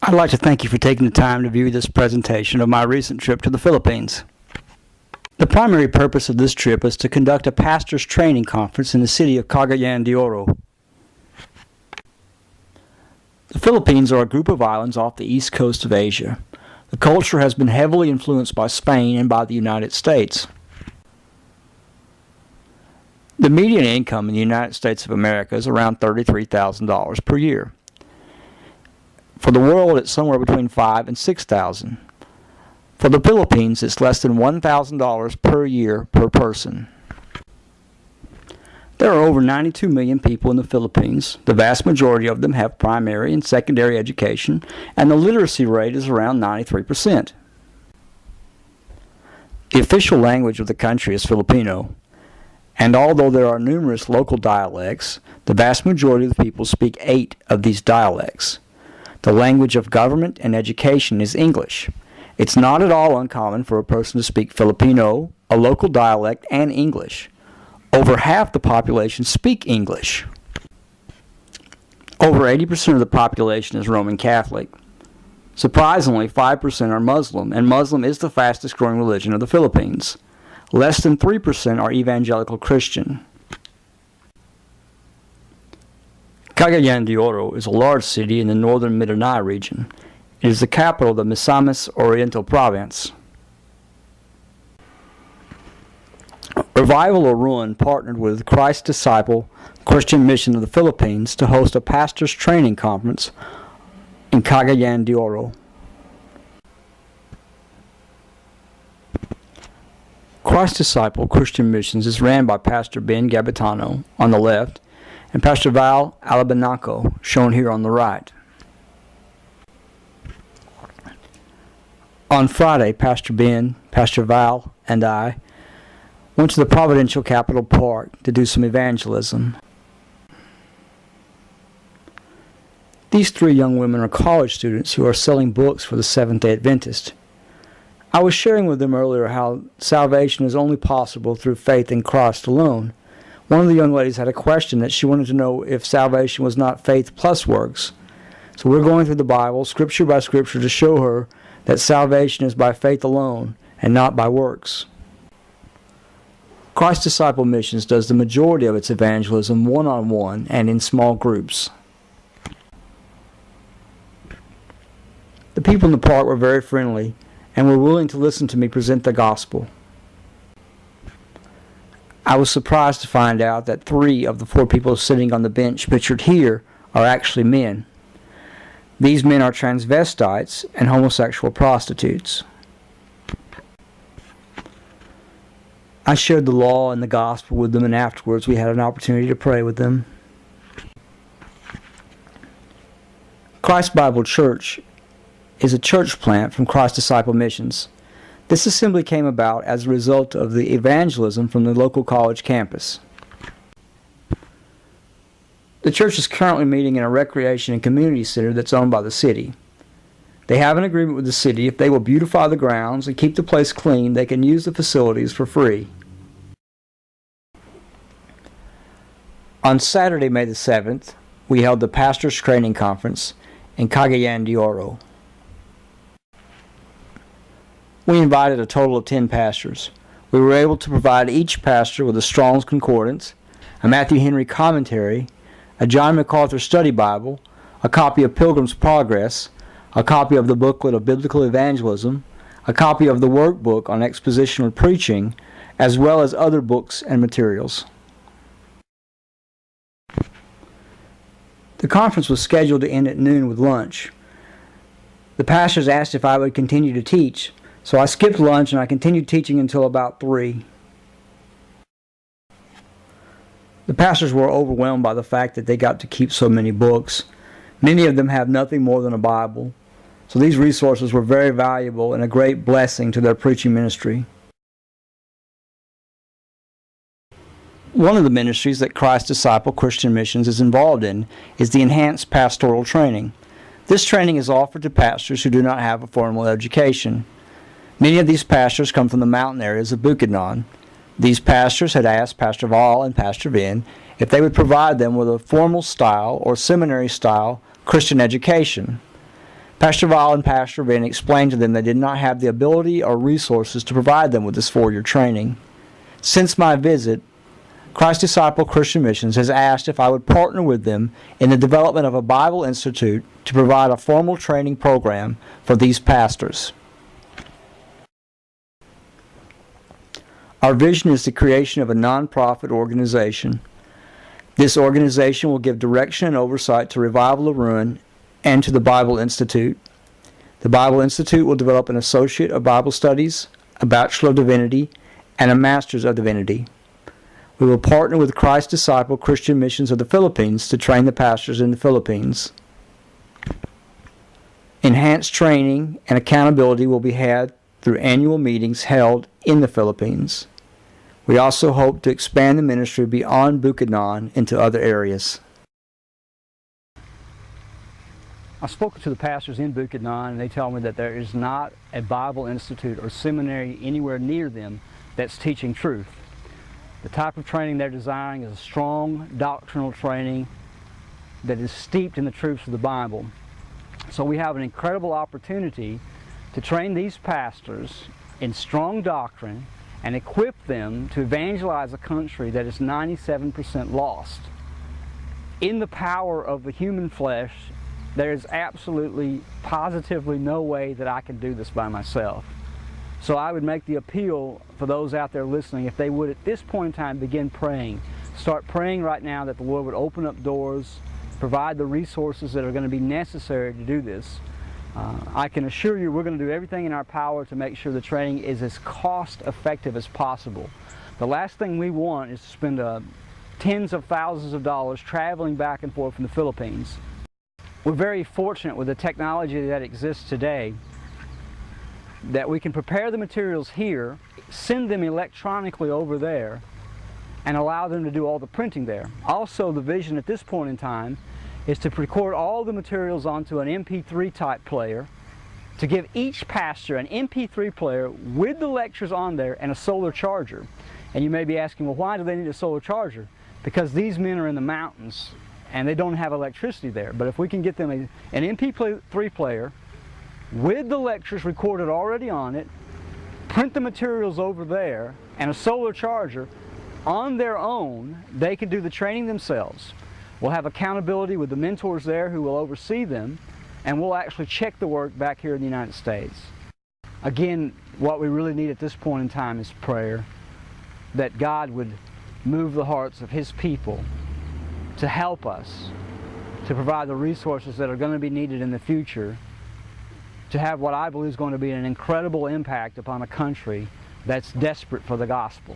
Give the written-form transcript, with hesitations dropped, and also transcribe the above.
I'd like to thank you for taking the time to view this presentation of my recent trip to the Philippines. The primary purpose of this trip is to conduct a pastor's training conference in the city of Cagayan de Oro. The Philippines are a group of islands off the east coast of Asia. The culture has been heavily influenced by Spain and by the United States. The median income in the United States of America is around $33,000 per year. For the world, it's somewhere between $5,000 and $6,000. For the Philippines, it's less than $1,000 per year per person. There are over 92 million people in the Philippines. The vast majority of them have primary and secondary education, and the literacy rate is around 93%. The official language of the country is Filipino, and although there are numerous local dialects, the vast majority of the people speak 8 of these dialects. The language of government and education is English. It's not at all uncommon for a person to speak Filipino, a local dialect, and English. Over half the population speak English. Over 80% of the population is Roman Catholic. Surprisingly, 5% are Muslim, and Muslim is the fastest growing religion of the Philippines. Less than 3% are evangelical Christian. Cagayan de Oro is a large city in the northern Mindanao region. It is the capital of the Misamis Oriental Province. Revival or Ruin partnered with Christ's Disciple Christian Mission of the Philippines to host a pastor's training conference in Cagayan de Oro. Christ's Disciple Christian Missions is ran by Pastor Ben Gabitano on the left and Pastor Val Alabanaco, shown here on the right. On Friday, Pastor Ben, Pastor Val, and I went to the Providential Capitol Park to do some evangelism. These 3 young women are college students who are selling books for the Seventh-day Adventist. I was sharing with them earlier how salvation is only possible through faith in Christ alone. One of the young ladies had a question that she wanted to know if salvation was not faith plus works. So we're going through the Bible, scripture by scripture, to show her that salvation is by faith alone and not by works. Christ Disciple Missions does the majority of its evangelism one-on-one and in small groups. The people in the park were very friendly and were willing to listen to me present the gospel. I was surprised to find out that 3 of the 4 people sitting on the bench pictured here are actually men. These men are transvestites and homosexual prostitutes. I shared the law and the gospel with them, and afterwards we had an opportunity to pray with them. Christ Bible Church is a church plant from Christ Disciple Missions. This assembly came about as a result of the evangelism from the local college campus. The church is currently meeting in a recreation and community center that's owned by the city. They have an agreement with the city if they will beautify the grounds and keep the place clean, they can use the facilities for free. On Saturday, May the 7th, we held the Pastor's Training Conference in Cagayan de Oro. We invited a total of 10 pastors. We were able to provide each pastor with a Strong's Concordance, a Matthew Henry commentary, a John MacArthur Study Bible, a copy of Pilgrim's Progress, a copy of the booklet of Biblical Evangelism, a copy of the workbook on expositional preaching, as well as other books and materials. The conference was scheduled to end at noon with lunch. The pastors asked if I would continue to teach, so I skipped lunch and I continued teaching until about 3. The pastors were overwhelmed by the fact that they got to keep so many books. Many of them have nothing more than a Bible, so these resources were very valuable and a great blessing to their preaching ministry. One of the ministries that Christ Disciple Christian Missions is involved in is the Enhanced Pastoral Training. This training is offered to pastors who do not have a formal education. Many of these pastors come from the mountain areas of Bukidnon. These pastors had asked Pastor Val and Pastor Ben if they would provide them with a formal style or seminary style Christian education. Pastor Vile and Pastor Ben explained to them they did not have the ability or resources to provide them with this 4-year training. Since my visit, Christ Disciple Christian Missions has asked if I would partner with them in the development of a Bible Institute to provide a formal training program for these pastors. Our vision is the creation of a nonprofit organization. This organization will give direction and oversight to Revival of Ruin and to the Bible Institute. The Bible Institute will develop an Associate of Bible Studies, a Bachelor of Divinity, and a Master's of Divinity. We will partner with Christ Disciple Christian Missions of the Philippines to train the pastors in the Philippines. Enhanced training and accountability will be had through annual meetings held in the Philippines. We also hope to expand the ministry beyond Bukidnon into other areas. I've spoken to the pastors in Bukidnon, and they tell me that there is not a Bible Institute or seminary anywhere near them that's teaching truth. The type of training they're designing is a strong doctrinal training that is steeped in the truths of the Bible. So we have an incredible opportunity to train these pastors in strong doctrine and equip them to evangelize a country that is 97% lost. In the power of the human flesh, there is absolutely, positively no way that I can do this by myself. So I would make the appeal for those out there listening, if they would at this point in time begin praying. Start praying right now that the Lord would open up doors, provide the resources that are going to be necessary to do this. I can assure you we're going to do everything in our power to make sure the training is as cost effective as possible. The last thing we want is to spend tens of thousands of dollars traveling back and forth from the Philippines. We're very fortunate with the technology that exists today that we can prepare the materials here, send them electronically over there, and allow them to do all the printing there. Also, the vision at this point in time is to record all the materials onto an MP3 type player, to give each pastor an MP3 player with the lectures on there and a solar charger. And you may be asking, well, why do they need a solar charger? Because these men are in the mountains and they don't have electricity there. But if we can get them an MP3 player with the lectures recorded already on it, print the materials over there, and a solar charger, on their own, they can do the training themselves. We'll have accountability with the mentors there who will oversee them, and we'll actually check the work back here in the United States. Again, what we really need at this point in time is prayer, that God would move the hearts of His people to help us, to provide the resources that are going to be needed in the future, to have what I believe is going to be an incredible impact upon a country that's desperate for the gospel.